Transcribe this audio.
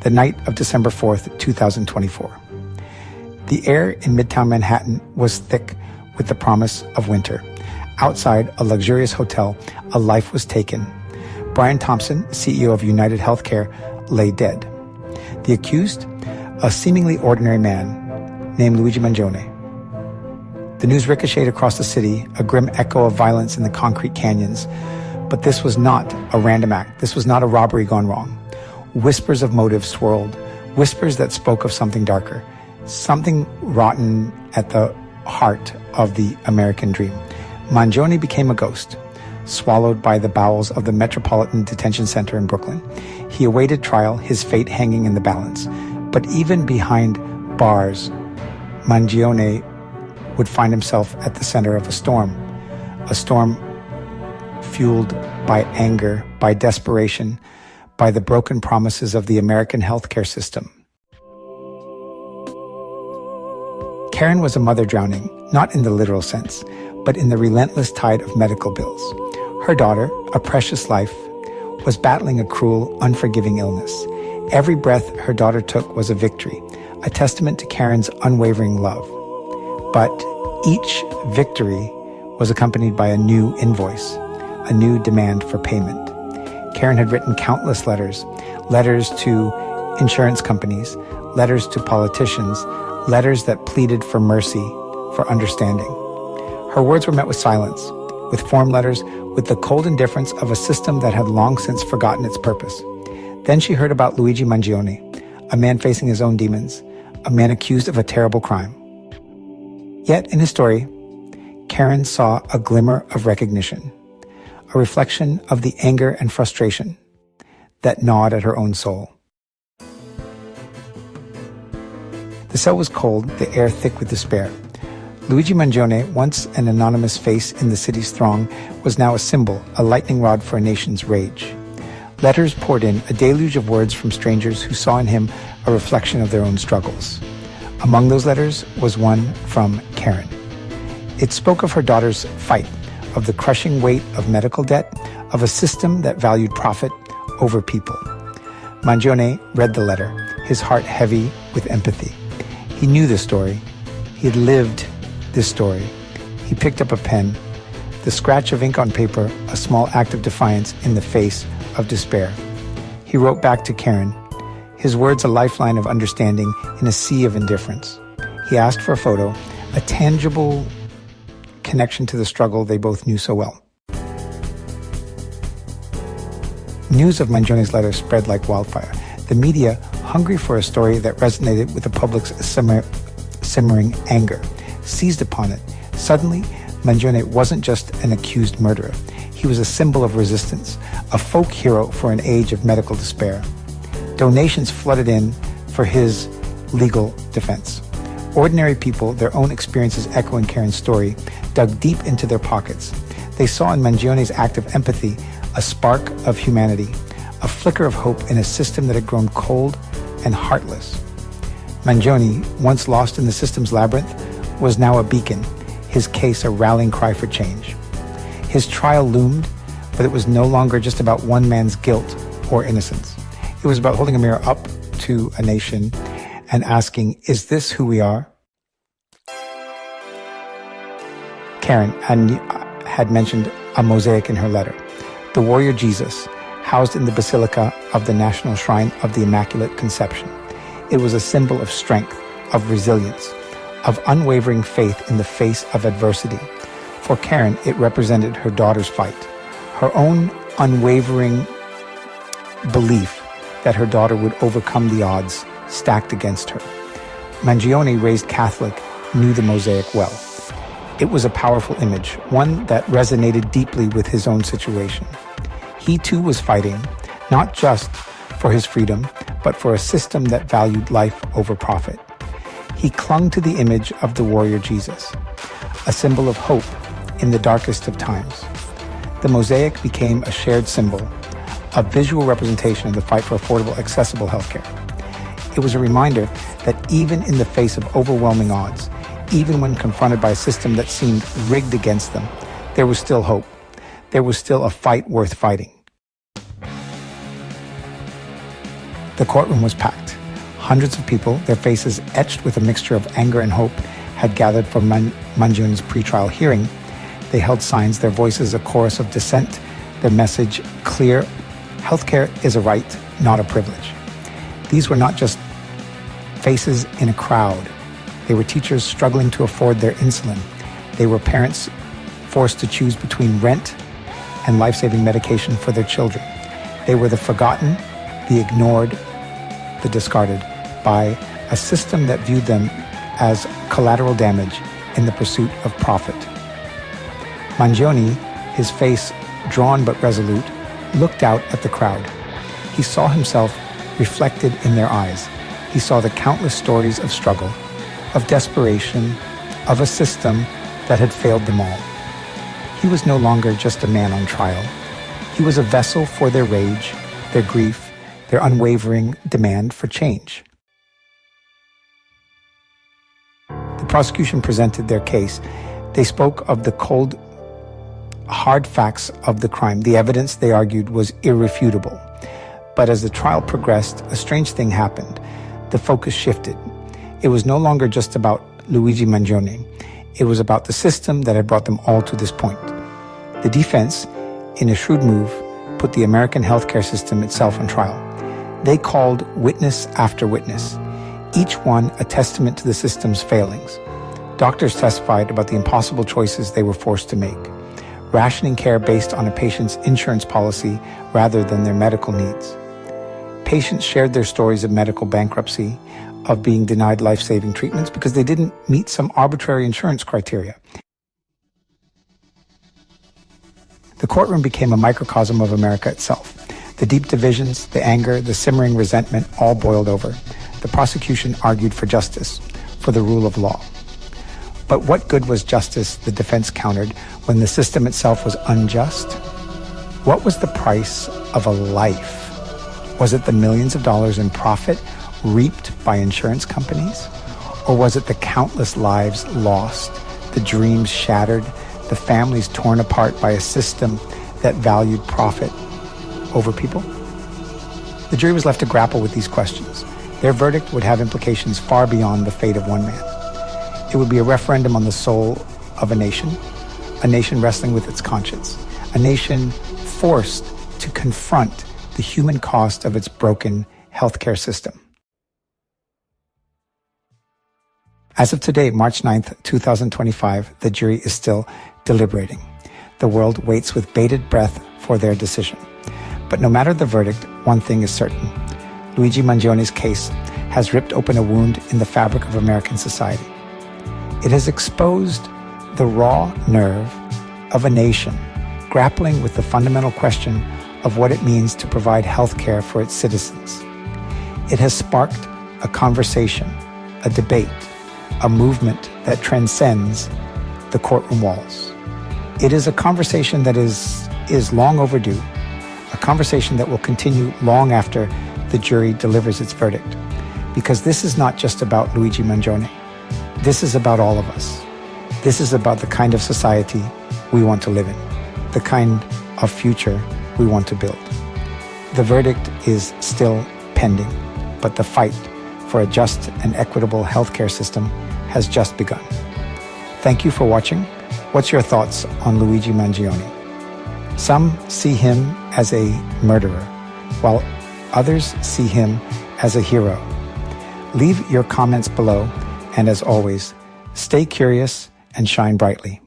the night of December 4th, 2024. The air in Midtown Manhattan was thick with the promise of winter. Outside a luxurious hotel, a life was taken. Brian Thompson, CEO of United Healthcare, lay dead. The accused, a seemingly ordinary man named Luigi Mangione. The news ricocheted across the city, a grim echo of violence in the concrete canyons. But this was not a random act. This was not a robbery gone wrong. Whispers of motive swirled, whispers that spoke of something darker, something rotten at the heart of the American dream. Mangione became a ghost, swallowed by the bowels of the Metropolitan Detention Center in Brooklyn. He awaited trial, his fate hanging in the balance. But even behind bars, Mangione would find himself at the center of a storm fueled by anger, by desperation, by the broken promises of the American healthcare system. Karen was a mother drowning, not in the literal sense, but in the relentless tide of medical bills. Her daughter, a precious life, was battling a cruel, unforgiving illness. Every breath her daughter took was a victory, a testament to Karen's unwavering love. But each victory was accompanied by a new invoice, a new demand for payment. Karen had written countless letters to insurance companies, letters to politicians, letters that pleaded for mercy, for understanding. Her words were met with silence, with form letters, with the cold indifference of a system that had long since forgotten its purpose. Then she heard about Luigi Mangione, a man facing his own demons, a man accused of a terrible crime. Yet in his story, Karen saw a glimmer of recognition, a reflection of the anger and frustration that gnawed at her own soul. The cell was cold, the air thick with despair. Luigi Mangione, once an anonymous face in the city's throng, was now a symbol, a lightning rod for a nation's rage. Letters poured in, a deluge of words from strangers who saw in him a reflection of their own struggles. Among those letters was one from Karen. It spoke of her daughter's fight, of the crushing weight of medical debt, of a system that valued profit over people. Mangione read the letter, his heart heavy with empathy. He knew this story. He had lived this story. He picked up a pen, the scratch of ink on paper, a small act of defiance in the face of despair. He wrote back to Karen, his words a lifeline of understanding in a sea of indifference. He asked for a photo, a tangible connection to the struggle they both knew so well. News of Mangione's letter spread like wildfire. The media, hungry for a story that resonated with the public's simmering anger, seized upon it. Suddenly, Mangione wasn't just an accused murderer. He was a symbol of resistance, a folk hero for an age of medical despair. Donations flooded in for his legal defense. Ordinary people, their own experiences echoing Karen's story, dug deep into their pockets. They saw in Mangione's act of empathy a spark of humanity, a flicker of hope in a system that had grown cold and heartless. Mangione, once lost in the system's labyrinth, was now a beacon, his case a rallying cry for change. His trial loomed, but it was no longer just about one man's guilt or innocence. It was about holding a mirror up to a nation and asking, is this who we are? Karen had mentioned a mosaic in her letter, the warrior Jesus, housed in the Basilica of the National Shrine of the Immaculate Conception. It was a symbol of strength, of resilience, of unwavering faith in the face of adversity. For Karen, it represented her daughter's fight, her own unwavering belief that her daughter would overcome the odds stacked against her. Mangione, raised Catholic, knew the mosaic well. It was a powerful image, one that resonated deeply with his own situation. He too was fighting, not just for his freedom, but for a system that valued life over profit. He clung to the image of the warrior Jesus, a symbol of hope in the darkest of times. The mosaic became a shared symbol, a visual representation of the fight for affordable, accessible healthcare. It was a reminder that even in the face of overwhelming odds, even when confronted by a system that seemed rigged against them, there was still hope. There was still a fight worth fighting. The courtroom was packed. Hundreds of people, their faces etched with a mixture of anger and hope, had gathered for Mangione's pretrial hearing. They held signs, their voices a chorus of dissent, their message clear: healthcare is a right, not a privilege. These were not just faces in a crowd. They were teachers struggling to afford their insulin. They were parents forced to choose between rent and life-saving medication for their children. They were the forgotten, the ignored, the discarded by a system that viewed them as collateral damage in the pursuit of profit. Mangione, his face drawn but resolute, looked out at the crowd. He saw himself reflected in their eyes. He saw the countless stories of struggle, of desperation, of a system that had failed them all. He was no longer just a man on trial. He was a vessel for their rage, their grief, their unwavering demand for change. The prosecution presented their case. They spoke of the cold, hard facts of the crime. The evidence, they argued, was irrefutable. But as the trial progressed, a strange thing happened. The focus shifted. It was no longer just about Luigi Mangione. It was about the system that had brought them all to this point. The defense, in a shrewd move, put the American healthcare system itself on trial. They called witness after witness, each one a testament to the system's failings. Doctors testified about the impossible choices they were forced to make, rationing care based on a patient's insurance policy rather than their medical needs. Patients shared their stories of medical bankruptcy, of being denied life-saving treatments because they didn't meet some arbitrary insurance criteria. The courtroom became a microcosm of America itself. The deep divisions, the anger, the simmering resentment all boiled over. The prosecution argued for justice, for the rule of law. But what good was justice, the defense countered, when the system itself was unjust? What was the price of a life? Was it the millions of dollars in profit reaped by insurance companies? Or was it the countless lives lost, the dreams shattered, the families torn apart by a system that valued profit over people? The jury was left to grapple with these questions. Their verdict would have implications far beyond the fate of one man. It would be a referendum on the soul of a nation wrestling with its conscience, a nation forced to confront the human cost of its broken healthcare system. As of today, March 9th, 2025, the jury is still deliberating. The world waits with bated breath for their decision. But no matter the verdict, one thing is certain. Luigi Mangione's case has ripped open a wound in the fabric of American society. It has exposed the raw nerve of a nation grappling with the fundamental question of what it means to provide health care for its citizens. It has sparked a conversation, a debate, a movement that transcends the courtroom walls. It is a conversation that is long overdue, a conversation that will continue long after the jury delivers its verdict. Because this is not just about Luigi Mangione. This is about all of us. This is about the kind of society we want to live in, the kind of future we want to build. The verdict is still pending, but the fight for a just and equitable healthcare system has just begun. Thank you for watching. What's your thoughts on Luigi Mangione? Some see him as a murderer, while others see him as a hero. Leave your comments below, and as always, stay curious and shine brightly.